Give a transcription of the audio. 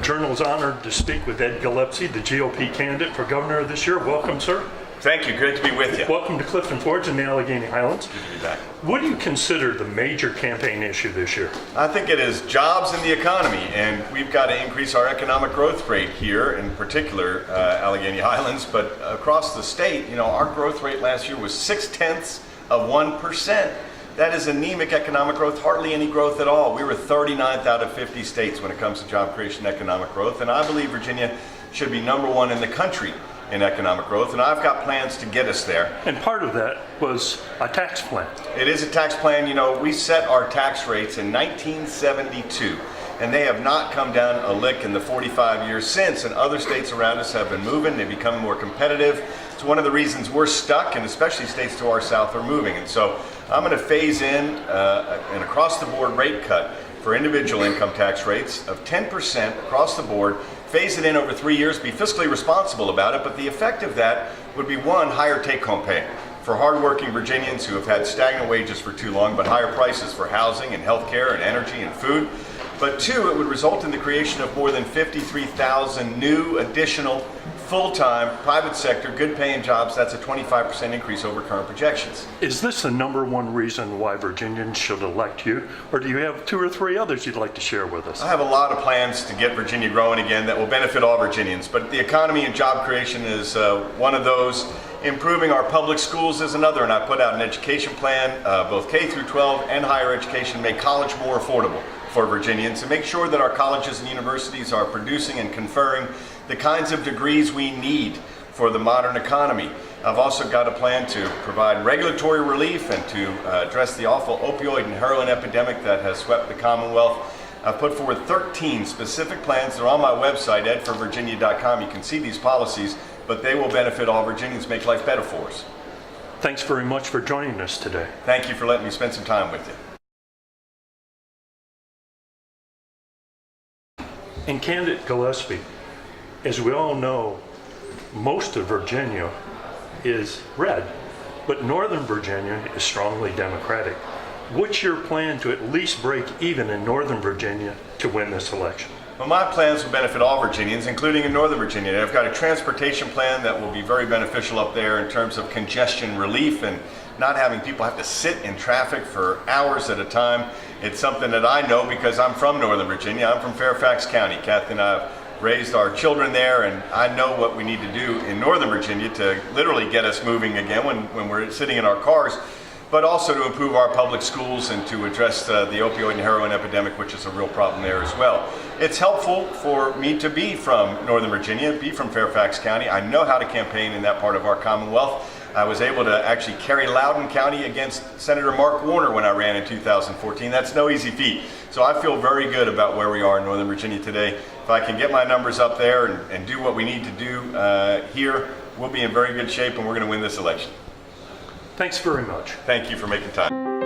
Journal is honored to speak with Ed Gillespie, the GOP candidate for governor this year. Welcome, sir. Thank you. Great to be with you. Welcome to Clifton Forge in the Alleghany Highlands. Good to be back. What do you consider the major campaign issue this year? I think it is jobs and the economy, and we've got to increase our economic growth rate here, in particular Alleghany Highlands, but across the state. You know, our growth rate last year was 0.6%. That is anemic economic growth, hardly any growth at all. We were 39th out of 50 states when it comes to job creation and economic growth, and I believe Virginia should be #1 in the country in economic growth, and I've got plans to get us there. And part of that was a tax plan. It is a tax plan. You know, we set our tax rates in 1972, and they have not come down a lick in the 45 years since, and other states around us have been moving. They've become more competitive. It's one of the reasons we're stuck, and especially states to our south are moving. And so I'm going to phase in an across-the-board rate cut for individual income tax rates of 10% across the board, phase it in over 3 years, be fiscally responsible about it, but the effect of that would be, one, higher take-home pay for hardworking Virginians who have had stagnant wages for too long, but higher prices for housing and health care and energy and food. But two, it would result in the creation of more than 53,000 new additional full-time private sector good paying jobs. That's a 25% increase over current projections. Is this the #1 reason why Virginians should elect you, or do you have 2 or 3 others you'd like to share with us? I have a lot of plans to get Virginia growing again that will benefit all Virginians, but the economy and job creation is one of those. Improving our public schools is another, and I put out an education plan, both K through 12 and higher education, make college more affordable for Virginians, and make sure that our colleges and universities are producing and conferring the kinds of degrees we need for the modern economy. I've also got a plan to provide regulatory relief and to address the awful opioid and heroin epidemic that has swept the Commonwealth. I've put forward 13 specific plans. They're on my website, edforvirginia.com. You can see these policies, but they will benefit all Virginians, make life better for us. Thanks very much for joining us today. Thank you for letting me spend some time with you. And candidate Gillespie, as we all know, most of Virginia is red, but Northern Virginia is strongly Democratic. What's your plan to at least break even in Northern Virginia to win this election? Well, my plans will benefit all Virginians, including in Northern Virginia. I've got a transportation plan that will be very beneficial up there in terms of congestion relief and not having people have to sit in traffic for hours at a time. It's something that I know because I'm from Northern Virginia. I'm from Fairfax County. Kathy and I have raised our children there, and I know what we need to do in Northern Virginia to literally get us moving again when we're sitting in our cars, but also to improve our public schools and to address the opioid and heroin epidemic, which is a real problem there as well. It's helpful for me to be from Northern Virginia, be from Fairfax County. I know how to campaign in that part of our Commonwealth. I was able to actually carry Loudoun County against Senator Mark Warner when I ran in 2014. That's no easy feat. So I feel very good about where we are in Northern Virginia today. If I can get my numbers up there and do what we need to do here, we'll be in very good shape and we're going to win this election. Thanks very much. Thank you for making time.